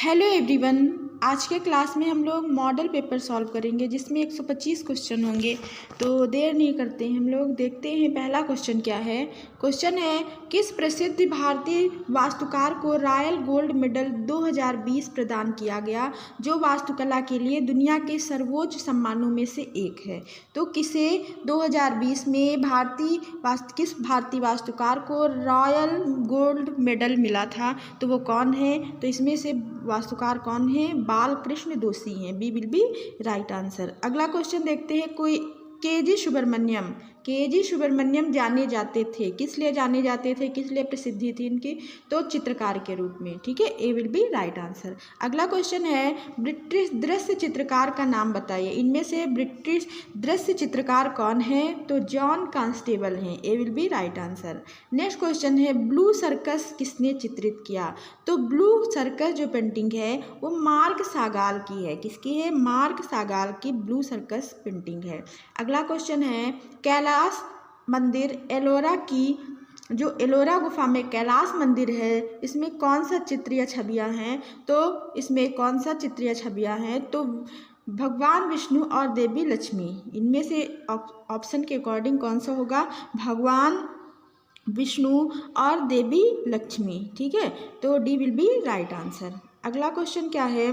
Hello everyone. आज के class में हम लोग मॉडल पेपर सॉल्व करेंगे जिसमें 125 क्वेश्चन होंगे। तो देर नहीं करते हैं, हम लोग देखते हैं पहला क्वेश्चन क्या है। क्वेश्चन है, किस प्रसिद्ध भारतीय वास्तुकार को रॉयल गोल्ड मेडल 2020 प्रदान किया गया, जो वास्तुकला के लिए दुनिया के सर्वोच्च सम्मानों में से एक है। तो किसे 2020 में किस भारतीय वास्तुकार को रॉयल गोल्ड मेडल मिला था, तो वो कौन है। तो इसमें से वास्तुकार कौन है, बालकृष्ण दोषी हैं। B will be right answer. अगला क्वेश्चन देखते हैं। कोई के जी सुब्रमण्यम जाने जाते थे, किस लिए जाने जाते थे, किस लिए प्रसिद्धि थी इनकी, तो चित्रकार के रूप में। ठीक है, ए विल बी राइट आंसर। अगला क्वेश्चन है, ब्रिटिश दृश्य चित्रकार का नाम बताइए। इनमें से ब्रिटिश दृश्य चित्रकार कौन है, तो जॉन कांस्टेबल हैं। A will be right answer. Next question है, ब्लू सर्कस किसने चित्रित किया। तो ब्लू सर्कस जो पेंटिंग है वो मार्क सागाल की है। किसकी है, मार्क सागाल की ब्लू सर्कस पेंटिंग है। अगला क्वेश्चन है, कैलाश मंदिर एलोरा की, जो एलोरा गुफा में कैलाश मंदिर है, इसमें कौन सा चित्रीय छवियां हैं। तो इसमें कौन सा चित्रीय छवियां हैं, तो भगवान विष्णु और देवी लक्ष्मी। इनमें से ऑप्शन के अकॉर्डिंग कौन सा होगा, भगवान विष्णु और देवी लक्ष्मी। ठीक है, तो D will be right answer. अगला क्वेश्चन क्या है,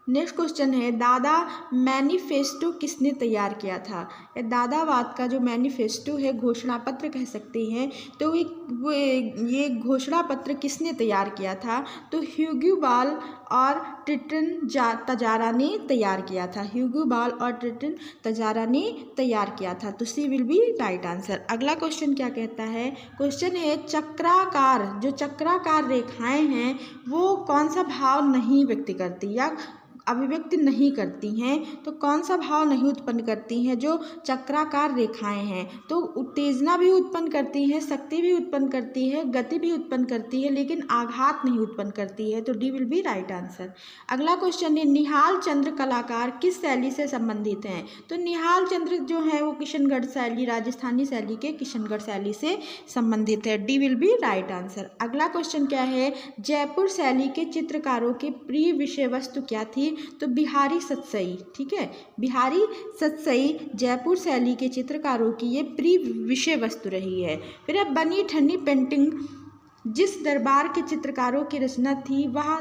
नेक्स्ट क्वेश्चन है, दादा मैनिफेस्टो किसने तैयार किया था। दादावाद का जो मैनिफेस्टो है, घोषणा पत्र कह सकते हैं, तो ये घोषणा पत्र किसने तैयार किया था, तो ह्यूगो बॉल और ट्रिटन तजारा ने तैयार किया था। ह्यूगो बॉल और ट्रिटन तजारा ने तैयार किया था। तो सी विल बी राइट आंसर। अगला क्वेश्चन क्या कहता है, क्वेश्चन है, चक्राकार, जो चक्राकार रेखाएं हैं वो कौन सा भाव नहीं व्यक्त करती या अभिव्यक्ति नहीं करती हैं। तो कौन सा भाव नहीं उत्पन्न करती हैं जो चक्राकार रेखाएं हैं, तो उत्तेजना भी उत्पन्न करती हैं, शक्ति भी उत्पन्न करती है, गति भी उत्पन्न करती है, लेकिन आघात नहीं उत्पन्न करती है। तो D will be right answer. अगला क्वेश्चन है, निहाल चंद्र कलाकार किस शैली से संबंधित हैं। तो निहाल चंद्र जो है वो किशनगढ़ शैली, राजस्थानी शैली के किशनगढ़ शैली से संबंधित है। D will be right answer. अगला क्वेश्चन क्या है, जयपुर शैली के चित्रकारों की प्रिय विषय वस्तु क्या थी, तो बिहारी सतसई। ठीक है, बिहारी सतसई जयपुर शैली के चित्रकारों की ये प्रिय विषय वस्तु रही है। फिर अब बनी ठन्नी पेंटिंग जिस दरबार के चित्रकारों की रचना थी वह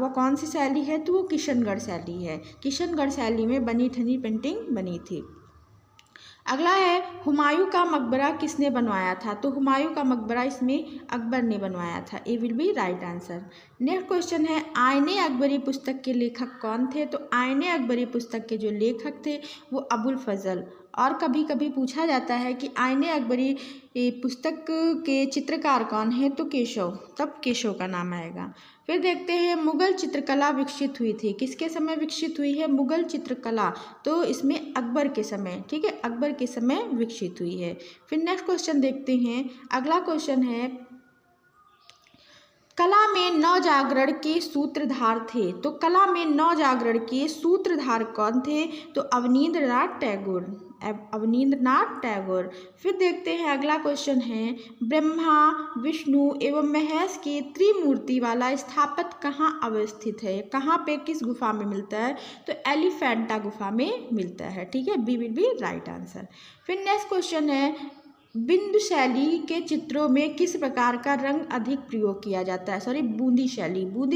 कौन सी शैली है, तो वो किशनगढ़ शैली है। किशनगढ़ शैली में बनी ठन्नी पेंटिंग बनी थी। अगला है, हुमायूं का मकबरा किसने बनवाया था। तो हुमायूं का मकबरा इसमें अकबर ने बनवाया था। A will be right answer. Next question है, आईने अकबरी पुस्तक के लेखक कौन थे। तो आईने अकबरी पुस्तक के जो लेखक थे वो अबुल फजल। और कभी कभी पूछा जाता है कि आईने अकबरी पुस्तक के चित्रकार कौन है, तो केशव, तब केशव का नाम आएगा। फिर देखते हैं, मुगल चित्रकला विकसित हुई थी, किसके समय विकसित हुई है, मुगल चित्रकला, तो इसमें अकबर के समय। ठीक है, अकबर के समय विकसित हुई है। फिर नेक्स्ट क्वेश्चन देखते हैं। अगला क्वेश्चन है, कला में नवजागरण के सूत्रधार थे। तो कला में नवजागरण के सूत्रधार कौन थे, तो अवनींद्रनाथ टैगोर। अवनींद्रनाथ टैगोर। फिर देखते हैं अगला क्वेश्चन है, ब्रह्मा विष्णु एवं महेश की त्रिमूर्ति वाला स्थापत्य कहाँ अवस्थित है, कहाँ पे, किस गुफा में मिलता है, तो एलिफेंटा गुफा में मिलता है। ठीक है, B will be right answer. फिर नेक्स्ट क्वेश्चन है, बिंदु शैली के चित्रों में किस प्रकार का रंग अधिक प्रयोग किया जाता है। बूंदी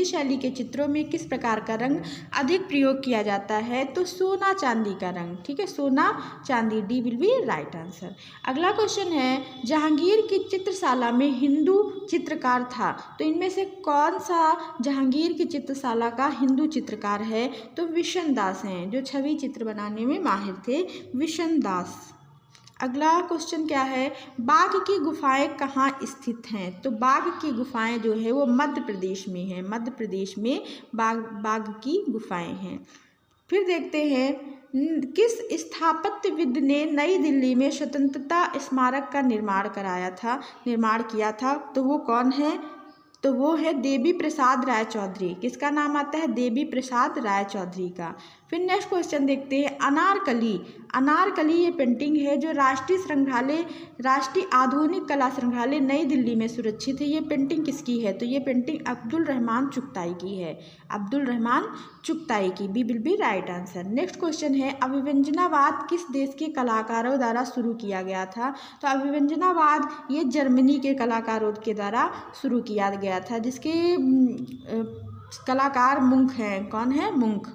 शैली के चित्रों में किस प्रकार का रंग अधिक प्रयोग किया जाता है, तो सोना चांदी का रंग। ठीक है, सोना चांदी। D will be right answer. अगला क्वेश्चन है, जहांगीर की चित्रशाला में हिंदू चित्रकार था, तो इनमें से कौन सा जहांगीर की चित्रशाला का हिंदू चित्रकार है, तो विशन दास हैं, जो छवि चित्र बनाने में माहिर थे, विशन दास। अगला क्वेश्चन क्या है, बाघ की गुफाएं कहाँ स्थित हैं। तो बाघ की गुफाएं जो है वो मध्य प्रदेश में है। मध्य प्रदेश में बाघ की गुफाएं हैं। फिर देखते हैं, किस स्थापत्यविद ने नई दिल्ली में स्वतंत्रता स्मारक का निर्माण किया था, तो वो कौन है, तो वो है देवी प्रसाद राय चौधरी। किसका नाम आता है? देवी प्रसाद राय चौधरी का। फिर नेक्स्ट क्वेश्चन देखते हैं, अनारकली। अनारकली ये पेंटिंग है जो राष्ट्रीय संग्रहालय, राष्ट्रीय आधुनिक कला संग्रहालय नई दिल्ली में सुरक्षित है। ये पेंटिंग किसकी है? तो ये पेंटिंग अब्दुल रहमान चुगताई की है। अब्दुल रहमान चुगताई की, B will be right answer. Next question है, अभिव्यंजनावाद किस देश के कलाकारों द्वारा शुरू किया गया था? तो अभिव्यंजनावाद ये जर्मनी के कलाकारों के द्वारा शुरू किया गया था, जिसके कलाकार मुंक हैं। कौन है? मुंक,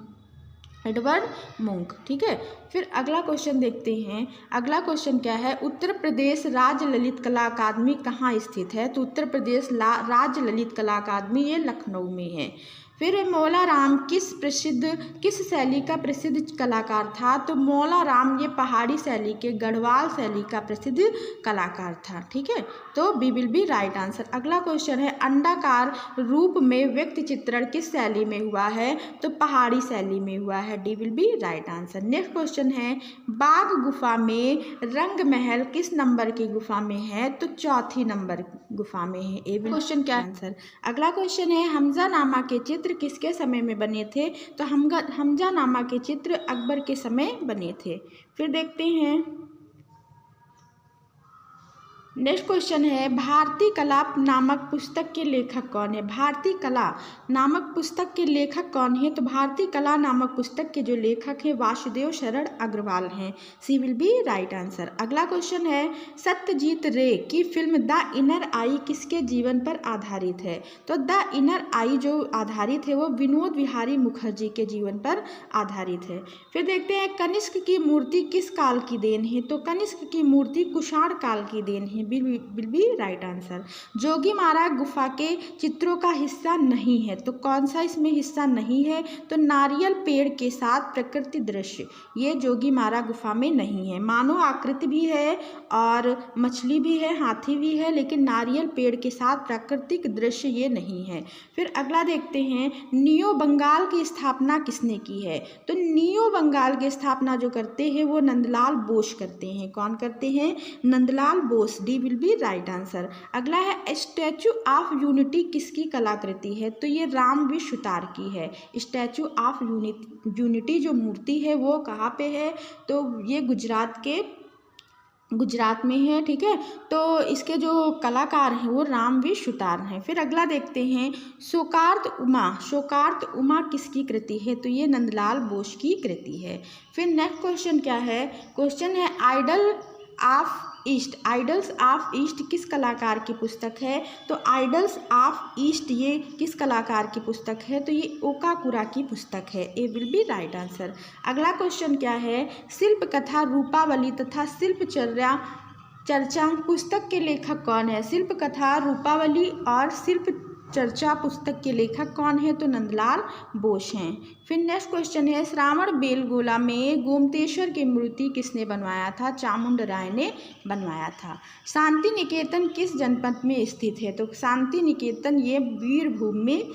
एडवर्ड मुंक। ठीक है। फिर अगला क्वेश्चन देखते हैं। अगला क्वेश्चन क्या है? उत्तर प्रदेश राज्य ललित कला अकादमी कहाँ स्थित है? तो उत्तर प्रदेश राज्य ललित कला अकादमी ये लखनऊ में है। फिर मौला राम किस शैली का प्रसिद्ध कलाकार था? तो मौला राम ये पहाड़ी शैली के, गढ़वाल शैली का प्रसिद्ध कलाकार था। ठीक है, तो B will be right answer. अगला क्वेश्चन है, अंडाकार रूप में व्यक्ति चित्रण किस शैली में हुआ है? तो पहाड़ी शैली में हुआ है, D will be right answer. Next question है, बाघ गुफा में रंग महल किस नंबर की गुफा में है? तो चौथी नंबर गुफा में है। ए क्वेश्चन क्या आंसर। अगला क्वेश्चन है, हमजानामा के चित्र किसके समय में बने थे? तो हमजानामा के चित्र अकबर के समय बने थे। फिर देखते हैं, नेक्स्ट क्वेश्चन है, भारतीय कला नामक पुस्तक के लेखक कौन है? भारतीय कला नामक पुस्तक के लेखक कौन है? तो भारतीय कला नामक पुस्तक के जो लेखक हैं वासुदेव शरण अग्रवाल हैं, सी विल बी राइट आंसर। अगला क्वेश्चन है, सत्यजीत रे की फिल्म द इनर आई किसके जीवन पर आधारित है? तो द इनर आई जो आधारित है वो विनोद विहारी मुखर्जी के जीवन पर आधारित है। फिर देखते हैं, कनिष्क की मूर्ति किस काल की देन है? तो कनिष्क की मूर्ति कुषाण काल की देन है, will be right answer. Jogimara गुफा के चित्रों का हिस्सा नहीं है, तो कौन सा इसमें हिस्सा नहीं है? तो नारियल पेड़ के साथ प्रकृति दृश्य, ये जोगीमारा गुफा में नहीं है। मानव आकृति भी है और मछली भी है, हाथी भी है, लेकिन नारियल पेड़ के साथ प्राकृतिक दृश्य ये नहीं है। फिर अगला देखते हैं, नियो बंगाल की स्थापना किसने की है? तो नियो बंगाल की स्थापना जो करते हैं वो नंदलाल बोस करते हैं। कौन करते हैं? Nandlal Bose, D will be right answer. अगला है, स्टैचू ऑफ यूनिटी किसकी कलाकृति है? तो ये रामवीर सुतार की है। स्टैचू ऑफ यूनिटी जो मूर्ति है वो कहाँ पे है? तो ये गुजरात में है। ठीक है, तो इसके जो कलाकार हैं वो रामवीर सुतार हैं। फिर अगला देखते हैं, शोकार्त उमा किसकी कृति है? तो ये नंदलाल बोस की कृति है। फिर नेक्स्ट क्वेश्चन क्या है? क्वेश्चन है, आइडल्स ऑफ ईस्ट किस कलाकार की पुस्तक है? तो आइडल्स ऑफ ईस्ट ये किस कलाकार की पुस्तक है? तो ये ओकाकुरा की पुस्तक है, ए विल बी राइट आंसर। अगला क्वेश्चन क्या है, शिल्प कथा रूपावली तथा शिल्प चर्चा पुस्तक के लेखक कौन है? शिल्प कथा रूपावली और शिल्प चर्चा पुस्तक के लेखक कौन है? तो नंदलाल बोस हैं। फिर नेक्स्ट क्वेश्चन है, श्रावण बेलगोला में गोमतेश्वर की मूर्ति किसने बनवाया था? चामुंड राय ने बनवाया था। शांति निकेतन किस जनपद में स्थित है? तो शांति निकेतन ये वीरभूम में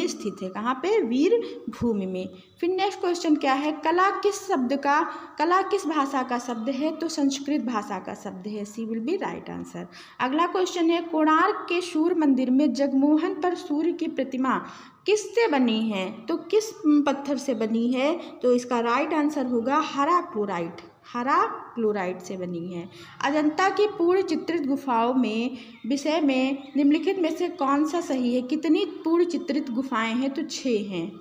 स्थित है। कहाँ पे? वीरभूमि में। फिर नेक्स्ट क्वेश्चन क्या है, कला किस भाषा का शब्द है? तो संस्कृत भाषा का शब्द है, C will be right answer. अगला क्वेश्चन है, कोणार्क के सूर्य मंदिर में जगमोहन पर सूर्य की प्रतिमा किससे बनी है? तो किस पत्थर से बनी है? तो इसका राइट आंसर होगा हरा क्लोराइट से बनी है। अजंता की पूर्ण चित्रित गुफाओं में विषय में निम्नलिखित में से कौन सा सही है? कितनी पूर्ण चित्रित गुफाएं हैं? तो 6 हैं।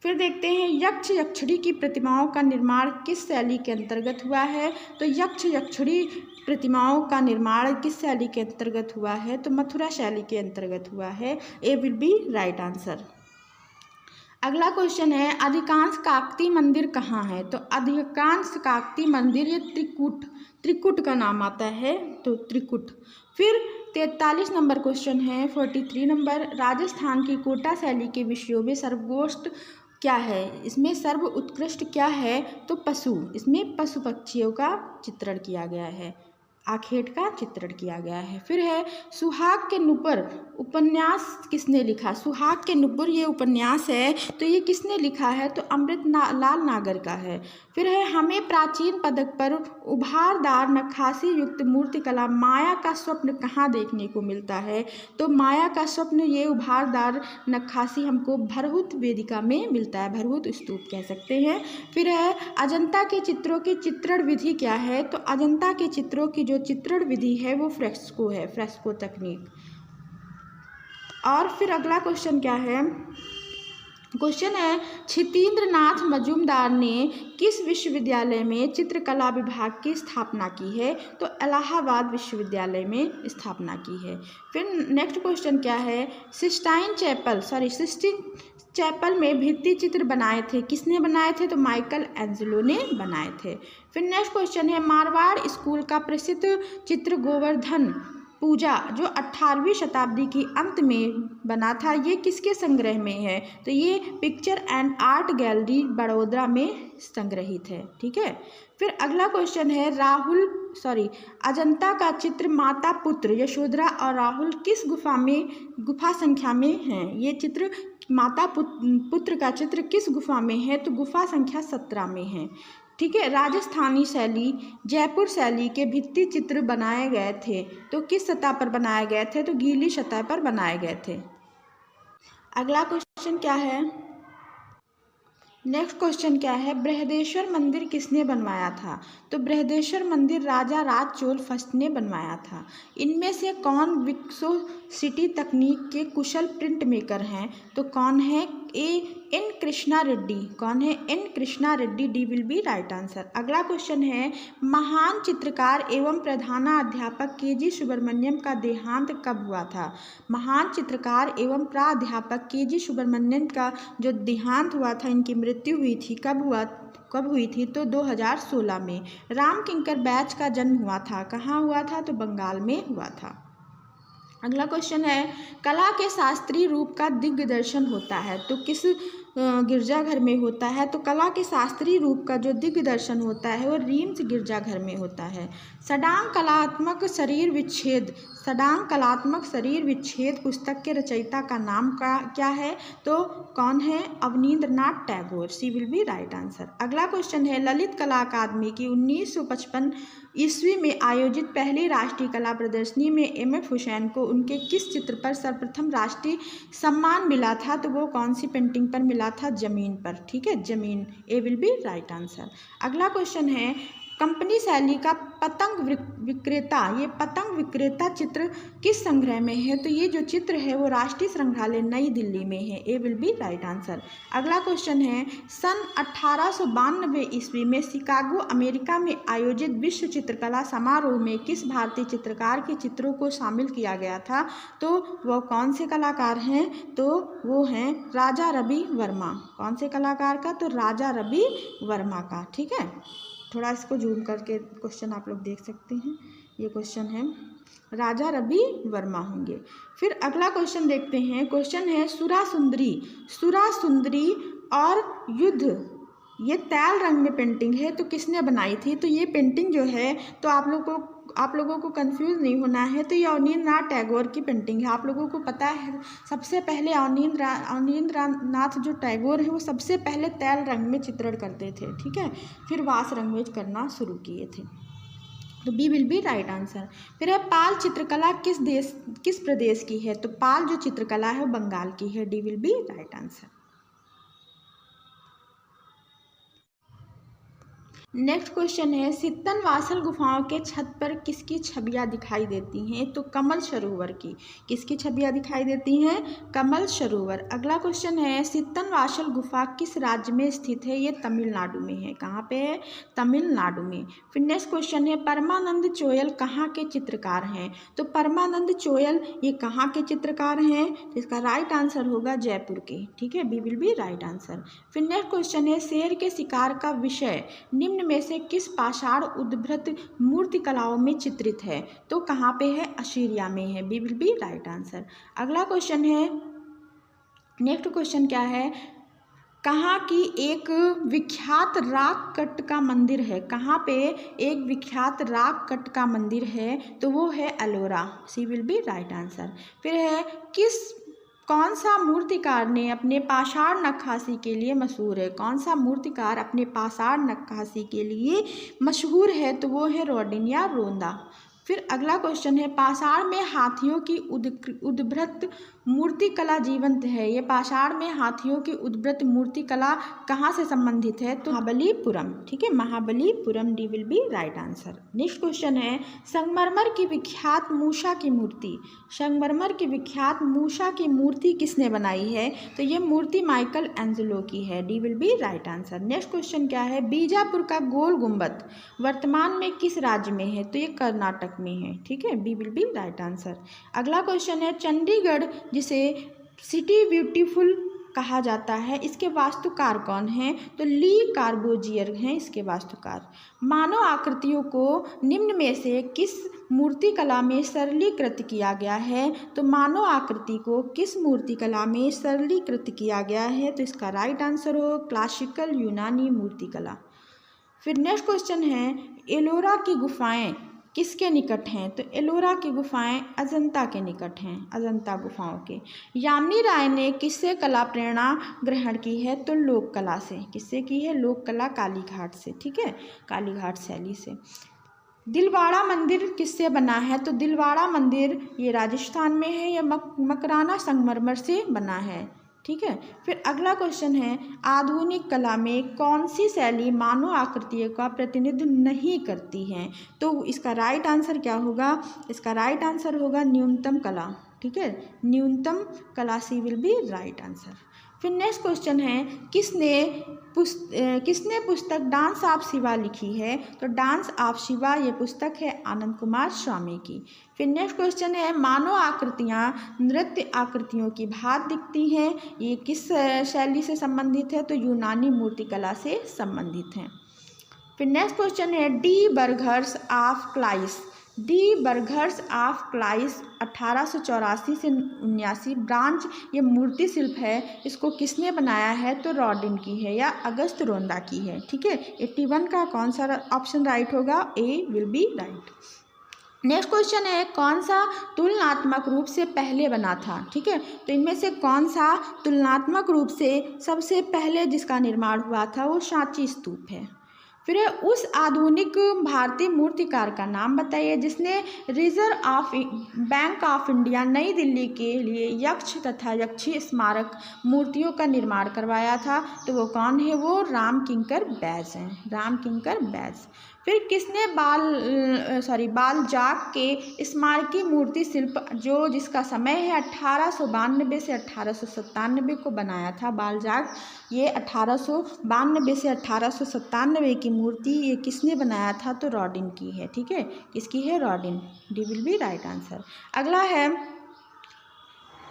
फिर देखते हैं, यक्ष यक्षिणी की प्रतिमाओं का निर्माण किस शैली के अंतर्गत हुआ है? तो यक्ष यक्षिणी प्रतिमाओं का निर्माण किस शैली के अंतर्गत हुआ है? तो मथुरा शैली के अंतर्गत हुआ है, ए विल बी राइट आंसर। अगला क्वेश्चन है, अधिकांश काकतीय मंदिर कहाँ है? तो अधिकांश काकतीय मंदिर ये त्रिकुट का नाम आता है, तो त्रिकुट। फिर 43 नंबर क्वेश्चन है, 43 नंबर, राजस्थान की कोटा शैली के विषयों में सर्वोत्कृष्ट क्या है? इसमें सर्व उत्कृष्ट क्या है? तो पशु, इसमें पशु पक्षियों का चित्रण किया गया है। आखेट का चित्रण किया गया है। फिर है सुहाग के नुपुर उपन्यास किसने लिखा। सुहाग के नुपुर ये उपन्यास है, तो ये किसने लिखा है, तो लाल नागर का है। फिर है हमें प्राचीन पदक पर उभारदार नक्काशी युक्त मूर्तिकला माया का स्वप्न कहाँ देखने को मिलता है, तो माया का स्वप्न ये उभारदार नक्काशी हमको भरहुत वेदिका में मिलता है, भरहुत स्तूप कह सकते हैं। फिर है अजंता के चित्रों की चित्रण विधि क्या है, तो अजंता के चित्रों की जो चित्रण विधि है वो फ्रेस्को है, फ्रेस्को तकनीक। और फिर अगला क्वेश्चन क्या है, क्वेश्चन है क्षितिन्द्र नाथ मजूमदार ने किस विश्वविद्यालय में चित्रकला विभाग की स्थापना की है, तो इलाहाबाद विश्वविद्यालय में स्थापना की है। फिर नेक्स्ट क्वेश्चन क्या है, सिस्टाइन चैपल में भित्ति चित्र बनाए थे, किसने बनाए थे, तो माइकल एंजेलो ने बनाए थे। फिर नेक्स्ट क्वेश्चन है मारवाड़ स्कूल का प्रसिद्ध चित्र गोवर्धन पूजा जो 18वीं शताब्दी की अंत में बना था, ये किसके संग्रह में है, तो ये picture and art gallery Baroda में संग्रहित है। ठीक है। फिर अगला क्वेश्चन है अजंता का चित्र माता पुत्र यशोधरा और राहुल किस गुफा संख्या में है। ये चित्र माता पुत्र का चित्र किस गुफा में है, तो गुफा संख्या 17 में है। ठीक है। राजस्थानी शैली जयपुर शैली के भित्ति चित्र बनाए गए थे, तो किस सतह पर बनाए गए थे, तो गीली सतह पर बनाए गए थे। अगला क्वेश्चन क्या है, नेक्स्ट क्वेश्चन क्या है, बृहदेश्वर मंदिर किसने बनवाया था, तो बृहदेश्वर मंदिर राजा राज चोल फर्स्ट ने बनवाया था। इनमें से कौन विक्सोसिटी तकनीक के कुशल प्रिंट मेकर हैं, तो कौन है, एन कृष्णा रेड्डी। कौन है, N Krishna Reddy, D will be right answer. अगला क्वेश्चन है महान चित्रकार एवं प्रधानाध्यापक के.जी. सुब्रमण्यम का देहांत कब हुआ था। महान चित्रकार एवं प्राध्यापक के.जी. सुब्रमण्यम का जो देहांत हुआ था, इनकी मृत्यु हुई थी, कब हुई थी, तो 2016 में। राम किंकर बैच का जन्म हुआ था, कहाँ हुआ था, तो बंगाल में हुआ था। अगला क्वेश्चन है कला के शास्त्रीय रूप का दिग्दर्शन होता है, तो किस गिरजाघर में होता है, तो कला के शास्त्रीय रूप का जो दिग्दर्शन होता है वो रीम्स गिरजाघर में होता है। सडांग कलात्मक शरीर विच्छेद पुस्तक के रचयिता का नाम क्या है, तो कौन है, अवनींद्रनाथ टैगोर, सी विल बी राइट आंसर। अगला क्वेश्चन है ललित कला अकादमी की 1955 ईस्वी में आयोजित पहली राष्ट्रीय कला प्रदर्शनी में M.F. हुसैन को उनके किस चित्र पर सर्वप्रथम राष्ट्रीय सम्मान मिला था, तो वो कौन सी पेंटिंग पर मिला था, जमीन पर। ठीक है, जमीन, ए विल बी राइट आंसर। अगला क्वेश्चन है कंपनी शैली का पतंग विक्रेता, ये पतंग विक्रेता चित्र किस संग्रह में है, तो ये जो चित्र है वो राष्ट्रीय संग्रहालय नई दिल्ली में है, ए विल बी राइट आंसर। अगला क्वेश्चन है सन 1892 ईस्वी में शिकागो अमेरिका में आयोजित विश्व चित्रकला समारोह में किस भारतीय चित्रकार के चित्रों को शामिल किया गया था, तो वह कौन से कलाकार हैं, तो वो हैं राजा रवि वर्मा। कौन से कलाकार का, तो राजा रवि वर्मा का। ठीक है, थोड़ा इसको जूम करके क्वेश्चन आप लोग देख सकते हैं, ये क्वेश्चन है राजा रवि वर्मा होंगे। फिर अगला क्वेश्चन देखते हैं, क्वेश्चन है सुरा सुंदरी और युद्ध, ये तैल रंग में पेंटिंग है, तो किसने बनाई थी, तो ये पेंटिंग जो है, तो आप लोगों को कंफ्यूज नहीं होना है, तो ये अवनींद्रनाथ टैगोर की पेंटिंग है। आप लोगों को पता है सबसे पहले अवनींद्रनाथ जो टैगोर है वो सबसे पहले तैल रंग में चित्रण करते थे। ठीक है, फिर वास रंग में करना शुरू किए थे, तो B will be right answer. फिर है पाल चित्रकला किस प्रदेश की है, तो पाल जो चित्रकला है वो बंगाल की है, D will be right answer. Next question है सित्तन वासल गुफाओं के छत पर किसकी छवियां दिखाई देती हैं, तो कमल सरोवर की। किसकी छवियां दिखाई देती हैं, कमल सरोवर। अगला क्वेश्चन है सित्तन वासल गुफा किस राज्य में स्थित है, ये तमिलनाडु में है। कहाँ पे है, तमिलनाडु में। फिर नेक्स्ट क्वेश्चन है परमानंद चोयल कहाँ के चित्रकार हैं, तो परमानंद चोयल ये कहाँ के चित्रकार हैं, तो इसका राइट आंसर होगा जयपुर के। ठीक है, B will be right answer. फिर नेक्स्ट क्वेश्चन है शेर के शिकार का विषय निम्न में से किस पाषाण उद्भृत मूर्ति कलाओं में चित्रित है, तो कहाँ पे है, असीरिया में है, B will be right answer. अगला क्वेश्चन है, नेक्स्ट क्वेश्चन क्या है कहाँ की एक विख्यात राक कट का मंदिर है, कहाँ पे एक विख्यात राक कट का मंदिर है, तो वो है एलोरा। सी विल बी राइट आंसर। फिर है कौन सा मूर्तिकार ने अपने पाषाण नक्काशी के लिए मशहूर है, कौन सा मूर्तिकार अपने पाषाण नक्काशी के लिए मशहूर है, तो वो है रॉडिन या रोंदा। फिर अगला क्वेश्चन है, पाषाण में हाथियों की उद्भृत मूर्ति कला जीवंत है। ये पाषाण में हाथियों की उद्भृत मूर्ति कला कहाँ से संबंधित है, तो महाबलीपुरम। ठीक है, Mahabalipuram, D will be right answer. Next question है, संगमरमर की विख्यात मूषा की मूर्ति, संगमरमर की विख्यात मूषा की मूर्ति किसने बनाई है, तो ये मूर्ति माइकल एंजेलो की है। D will be right answer. Next question क्या है, बीजापुर का गोल गुंबद वर्तमान में किस राज्य में है, तो ये कर्नाटक में है। ठीक है, B will be right answer. अगला क्वेश्चन है, चंडीगढ़ जिसे सिटी ब्यूटीफुल कहा जाता है, इसके वास्तुकार कौन हैं, तो ली कार्बोजियर हैं इसके वास्तुकार। मानव आकृतियों को निम्न में से किस मूर्ति कला में सरलीकृत किया गया है, तो मानव आकृति को किस मूर्ति कला में सरलीकृत किया गया है, तो इसका राइट आंसर हो क्लासिकल यूनानी मूर्ति कला। फिर नेक्स्ट क्वेश्चन है, एलोरा की गुफाएं किसके निकट हैं, तो एलोरा की गुफाएं अजंता के निकट हैं, अजंता गुफाओं के। यामिनी राय ने किससे कला प्रेरणा ग्रहण की है, तो लोक कला से। किससे की है, लोक कला, कालीघाट से। ठीक है, कालीघाट शैली से। दिलवाड़ा मंदिर किससे बना है, तो दिलवाड़ा मंदिर ये राजस्थान में है, यह मकराना संगमरमर से बना है। ठीक है, फिर अगला क्वेश्चन है, आधुनिक कला में कौन सी शैली मानव आकृतियों का प्रतिनिधित्व नहीं करती है, तो इसका राइट आंसर क्या होगा, इसका राइट आंसर होगा न्यूनतम कला। ठीक है, न्यूनतम कला, सी विल बी राइट आंसर। फिर नेक्स्ट क्वेश्चन है, किसने पुस्तक डांस ऑफ शिवा लिखी है, तो डांस ऑफ शिवा ये पुस्तक है आनंद कुमार स्वामी की। फिर नेक्स्ट क्वेश्चन है, मानव आकृतियाँ नृत्य आकृतियों की भांति दिखती हैं, ये किस शैली से संबंधित है, तो यूनानी मूर्तिकला से संबंधित हैं। फिर नेक्स्ट क्वेश्चन है, the burghers of Calais, the burghers of Calais 1884 से 79 ब्रांच ये मूर्ति शिल्प है, इसको किसने बनाया है, तो रॉडिन की है या अगस्त रोंदा की है। ठीक है, 81 का कौन सा ऑप्शन राइट होगा, A will be right. Next question है, कौन सा तुलनात्मक रूप से पहले बना था। ठीक है, तो इनमें से कौन सा तुलनात्मक रूप से सबसे पहले जिसका निर्माण हुआ था, वो सांची स्तूप है। फिर उस आधुनिक भारतीय मूर्तिकार का नाम बताइए जिसने रिजर्व बैंक ऑफ इंडिया नई दिल्ली के लिए यक्ष तथा यक्षी स्मारक मूर्तियों का निर्माण करवाया था, तो वो कौन है, वो राम किंकर बैज हैं, राम किंकर बैज। फिर किसने बालजाक के स्मारकी मूर्ति शिल्प जो जिसका समय है 1892 से 1897 को बनाया था, बालजाक ये 1892 से 1897 की मूर्ति ये किसने बनाया था, तो रॉडिन की है। ठीक है, किसकी है, Rodin. D will be right answer. अगला है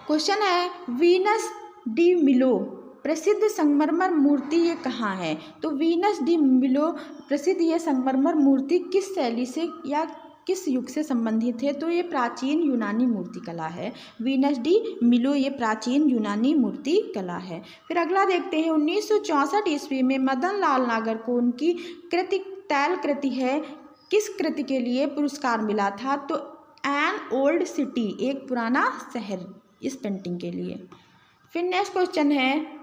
क्वेश्चन है, वीनस डी मिलो प्रसिद्ध संगमरमर मूर्ति ये कहाँ है, तो वीनस डी मिलो प्रसिद्ध ये संगमरमर मूर्ति किस शैली से या किस युग से संबंधित है, तो ये प्राचीन यूनानी मूर्ति कला है। वीनस डी मिलो ये प्राचीन यूनानी मूर्ति कला है। फिर अगला देखते हैं, 1964 ईस्वी में मदन लाल नागर को उनकी कृति तैल कृति है किस कृति के लिए पुरस्कार मिला था, तो एन ओल्ड सिटी एक पुराना शहर, इस पेंटिंग के लिए। फिर नेक्स्ट क्वेश्चन है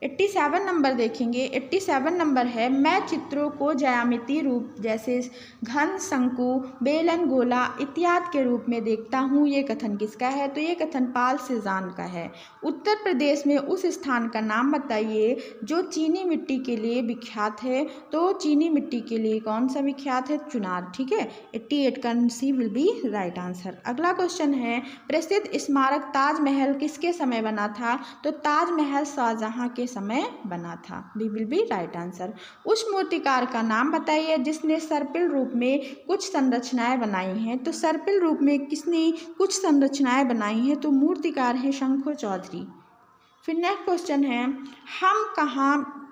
87 नंबर देखेंगे। 87 नंबर है, मैं चित्रों को ज्यामितीय रूप जैसे घन, शंकु, बेलन, गोला इत्यादि के रूप में देखता हूँ, ये कथन किसका है, तो ये कथन पाल सेजान का है। उत्तर प्रदेश में उस स्थान का नाम बताइए जो चीनी मिट्टी के लिए विख्यात है, तो चीनी मिट्टी के लिए कौन सा विख्यात है, चुनार। ठीक है, 88 का सी विल बी राइट आंसर। अगला क्वेश्चन है, प्रसिद्ध स्मारक ताजमहल किसके समय बना था, तो ताजमहल शाहजहां के समय बना था। B will be right answer. उस मूर्तिकार का नाम बताइए जिसने सर्पिल रूप में कुछ संरचनाएं बनाई हैं, तो सर्पिल रूप में किसने कुछ संरचनाएं बनाई हैं, तो मूर्तिकार है शंखो चौधरी। फिर नेक्स्ट क्वेश्चन है, हम कहाँ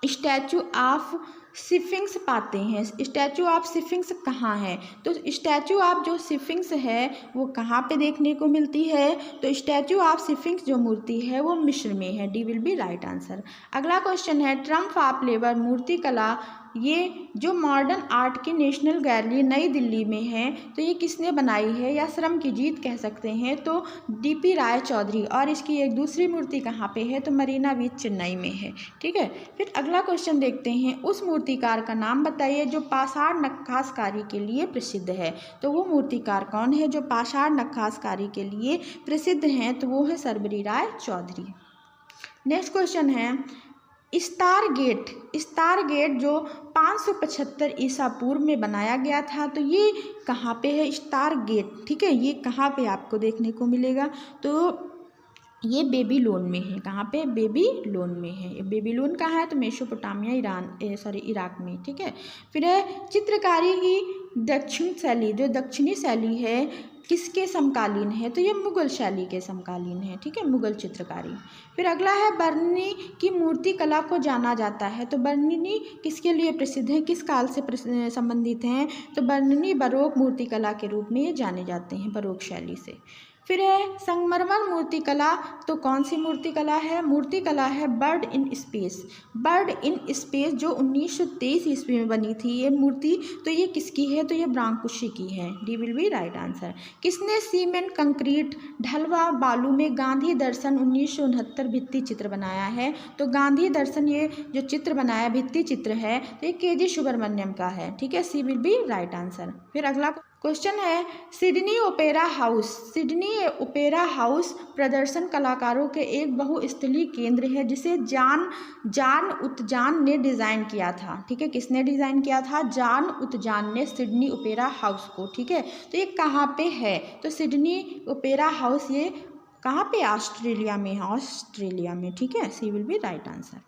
स्टैचू ऑफ स्फिंक्स पाते हैं। स्टैचू ऑफ स्फिंक्स कहाँ है? तो स्टैचू ऑफ जो स्फिंक्स है वो कहाँ पे देखने को मिलती है? तो स्टैचू ऑफ स्फिंक्स जो मूर्ति है वो मिस्र में है। D will be right answer. अगला क्वेश्चन है ट्रम्प ऑफ लेबर मूर्ति कला, ये जो मॉडर्न आर्ट की नेशनल गैलरी नई दिल्ली में है तो ये किसने बनाई है या श्रम की जीत कह सकते हैं? तो DP राय चौधरी। और इसकी एक दूसरी मूर्ति कहाँ पे है? तो मरीना बीच चेन्नई में है। ठीक है, फिर अगला क्वेश्चन देखते हैं, उस मूर्तिकार का नाम बताइए जो पाषाण नक्काशकारी के लिए प्रसिद्ध है। तो वो मूर्तिकार कौन है जो पाषाण नक्काशकारी के लिए प्रसिद्ध हैं? तो वो है सर्वरी राय चौधरी। नेक्स्ट क्वेश्चन है स्टार गेट जो 575 ईसा पूर्व में बनाया गया था तो ये कहाँ पे है? स्टार गेट, ठीक है, ये कहाँ पे आपको देखने को मिलेगा? तो ये बेबीलोन में है। कहाँ पे? बेबीलोन में है। बेबीलोन कहाँ है? तो मेसोपोटामिया इराक में। ठीक है, फिर है चित्रकारी की दक्षिण शैली, जो दक्षिणी शैली है किसके समकालीन है? तो ये मुगल शैली के समकालीन है। ठीक है, मुगल चित्रकारी। फिर अगला है बर्नी की मूर्ति कला को जाना जाता है तो बर्नी किसके लिए प्रसिद्ध है, किस काल से संबंधित हैं? तो बर्नी बरोक मूर्ति कला के रूप में ये जाने जाते हैं, बरोक शैली से। फिर है संगमरमर मूर्ति कला, तो कौन सी मूर्ति कला है? मूर्ति कला है बर्ड इन स्पेस जो 1923 ईस्वी में बनी थी ये मूर्ति। तो ये किसकी है? तो ये ब्रांकुशी की है। D will be right answer. किसने सीमेंट कंक्रीट ढलवा बालू में गांधी दर्शन 1969 भित्ति चित्र बनाया है? तो गांधी दर्शन ये जो चित्र बनाया भित्ति चित्र है तो ये KG सुब्रमण्यम का है। ठीक है, C will be right answer. फिर अगला क्वेश्चन है सिडनी ओपेरा हाउस प्रदर्शन कलाकारों के एक बहुस्थलीय केंद्र है जिसे जॉन उत्जान ने डिज़ाइन किया था। ठीक है, किसने डिज़ाइन किया था? जॉन उत्जान ने सिडनी ओपेरा हाउस को। ठीक है, तो ये कहाँ पे है? तो सिडनी ओपेरा हाउस ये कहाँ पे? ऑस्ट्रेलिया में है, ऑस्ट्रेलिया में। ठीक है, C will be right answer.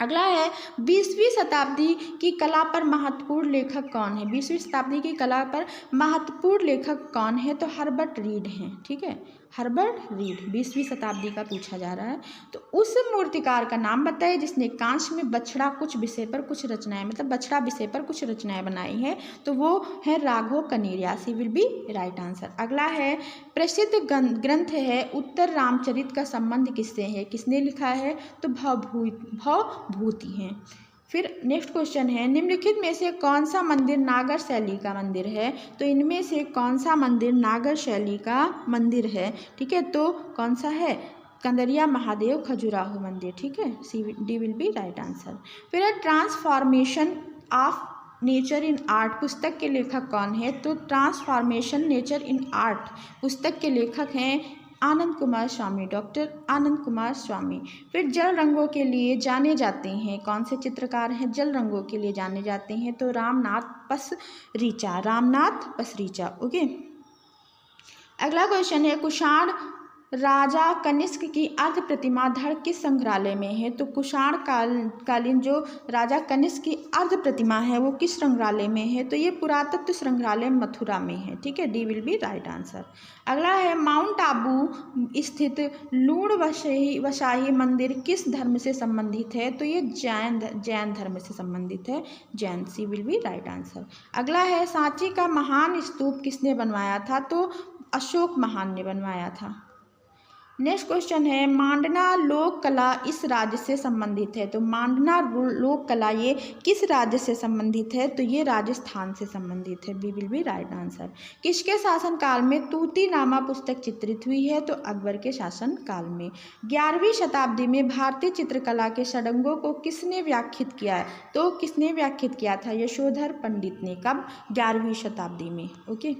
अगला है 20वीं शताब्दी की कला पर महत्वपूर्ण लेखक कौन है? 20वीं शताब्दी की कला पर महत्वपूर्ण लेखक कौन है? तो हर्बर्ट रीड हैं। ठीक है, हर्बर्ट रीड 20वीं शताब्दी का पूछा जा रहा है। तो उस मूर्तिकार का नाम बताइए जिसने कांच में बछड़ा कुछ विषय पर कुछ रचनाएं, मतलब बछड़ा विषय पर कुछ रचनाएं बनाई हैं। तो वो है राघव कनेरिया। सी विल बी राइट आंसर। अगला है प्रसिद्ध ग्रंथ है उत्तर रामचरित का संबंध किससे है? किसने लिखा है? तो भवभूति हैं। फिर नेक्स्ट क्वेश्चन है निम्नलिखित में से कौन सा मंदिर नागर शैली का मंदिर है? तो इनमें से कौन सा मंदिर नागर शैली का मंदिर है? ठीक है, तो कौन सा है? कंदरिया महादेव खजुराहो मंदिर। ठीक है, D will be right answer. फिर है transformation of nature in art पुस्तक के लेखक कौन है? तो ट्रांसफॉर्मेशन नेचर इन आर्ट पुस्तक के लेखक हैं आनंद कुमार स्वामी, डॉक्टर आनंद कुमार स्वामी। फिर जल रंगों के लिए जाने जाते हैं कौन से चित्रकार हैं? जल रंगों के लिए जाने जाते हैं तो रामनाथ पसरीचा। ओके, अगला क्वेश्चन है कुषाण राजा कनिष्क की अर्ध प्रतिमा धड़ किस संग्रहालय में है? तो कुषाण कालीन जो राजा कनिष्क की अर्ध प्रतिमा है वो किस संग्रहालय में है? तो ये पुरातत्व संग्रहालय मथुरा में है। ठीक है, D will be right answer. अगला है माउंट आबू स्थित लूण वशाही मंदिर किस धर्म से संबंधित है? तो ये जैन धर्म से संबंधित है, जैन। सी विल बी राइट आंसर। अगला है सांची का महान स्तूप किसने बनवाया था? तो अशोक महान ने बनवाया था। नेक्स्ट क्वेश्चन है मांडना लोक कला इस राज्य से संबंधित है? तो मांडना लोक कला ये किस राज्य से संबंधित है? तो ये राजस्थान से संबंधित है। B will be right answer. किसके शासनकाल में तूतीनामा पुस्तक चित्रित हुई है? तो अकबर के शासनकाल में। 11वीं शताब्दी में भारतीय चित्रकला के षडंगों को किसने व्याख्यात किया है? तो किसने व्याख्यात किया था? यशोधर पंडित ने। कब? 11वीं शताब्दी में। ओके,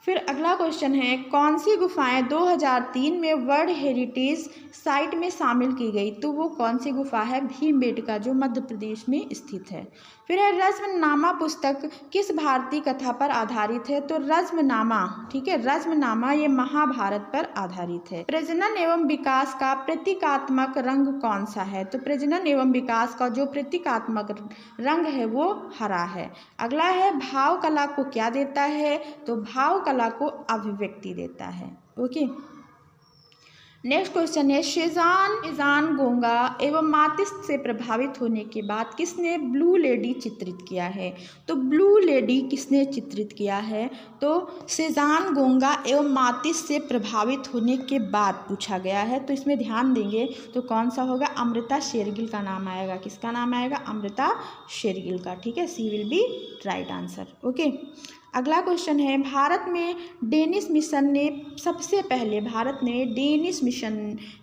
फिर अगला क्वेश्चन है कौन सी गुफाएं 2003 में वर्ल्ड हेरिटेज साइट में शामिल की गई? तो वो कौन सी गुफा है? भीमबेटका जो मध्य प्रदेश में स्थित है। फिर है रज्मनामा पुस्तक किस भारतीय कथा पर आधारित है? तो रज्मनामा, ठीक है, रज्मनामा ये महाभारत पर आधारित है। प्रजनन एवं विकास का प्रतीकात्मक रंग कौन सा है? तो प्रजनन एवं विकास का जो प्रतीकात्मक रंग है वो हरा है। अगला है भाव कला को क्या देता है? तो भाव कला को अभिव्यक्ति देता है। ओके, नेक्स्ट क्वेश्चन है शेजान गोंगा एवं मातिस्क से प्रभावित होने के बाद किसने ब्लू लेडी चित्रित किया है। तो ब्लू लेडी किसने चित्रित किया है, तो शेजान गोंगा एवं मातिस्क से प्रभावित होने के बाद पूछा गया है। तो इसमें ध्यान देंगे तो कौन सा होगा, अमृता शेरगिल का नाम आएगा। किसका नाम आएगा, अमृता शेरगिल का। ठीक है, C will be right answer. Okay, अगला क्वेश्चन है भारत में डेनिश मिशन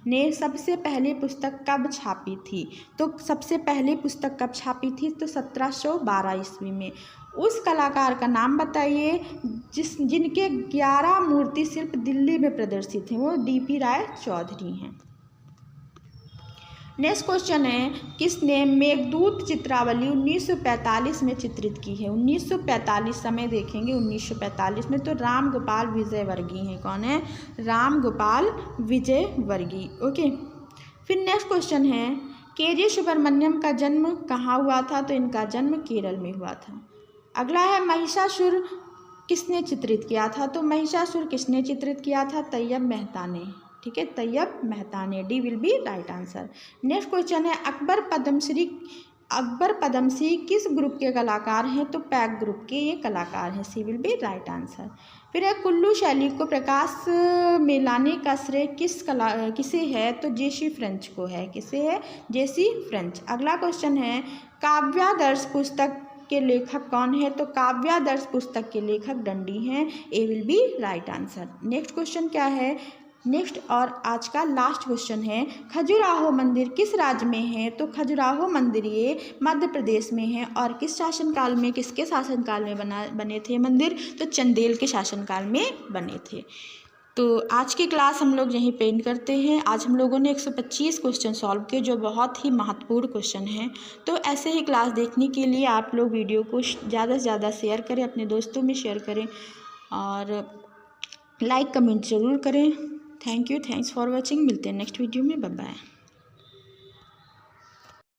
ने सबसे पहले पुस्तक कब छापी थी। तो सबसे पहले पुस्तक कब छापी थी, तो 1712 ईस्वी में। उस कलाकार का नाम बताइए जिनके 11 मूर्ति शिल्प दिल्ली में प्रदर्शित हैं। वो DP राय चौधरी हैं। नेक्स्ट क्वेश्चन है किसने मेघदूत चित्रावली 1945 में चित्रित की है। 1945 समय देखेंगे, 1945 में तो राम गोपाल विजयवर्गीय हैं। कौन है, राम गोपाल विजयवर्गीय। ओके, फिर नेक्स्ट क्वेश्चन है KG सुब्रमण्यम का जन्म कहाँ हुआ था। तो इनका जन्म केरल में हुआ था। अगला है महिषासुर किसने चित्रित किया था। तो महिषासुर किसने चित्रित किया था, तैयब मेहता ने। ठीक है, तैयब मेहता ने। D will be right answer. Next question है अकबर पद्मश्री किस ग्रुप के कलाकार हैं। तो पैक ग्रुप के ये कलाकार हैं। C will be right answer. फिर है कुल्लू शैली को प्रकाश में लाने का श्रेय किसे है। तो JC फ्रेंच को है। किसे है, JC फ्रेंच। अगला क्वेश्चन है काव्यादर्श पुस्तक के लेखक कौन है। तो काव्यादर्श पुस्तक के लेखक दंडी हैं। A will be right answer. Next question क्या है, नेक्स्ट और आज का लास्ट क्वेश्चन है खजुराहो मंदिर किस राज्य में है। तो खजुराहो मंदिर ये मध्य प्रदेश में है। और किस शासनकाल में, किसके शासनकाल में बने थे मंदिर। तो चंदेल के शासनकाल में बने थे। तो आज की क्लास हम लोग यहीं पे एंड करते हैं। आज हम लोगों ने 125 क्वेश्चन सॉल्व किए जो बहुत ही महत्वपूर्ण क्वेश्चन हैं। तो ऐसे ही क्लास देखने के लिए आप लोग वीडियो को ज़्यादा से ज़्यादा शेयर करें, अपने दोस्तों में शेयर करें और लाइक कमेंट ज़रूर करें। Thank you, thanks for watching. मिलते हैं नेक्स्ट वीडियो में। Bye bye.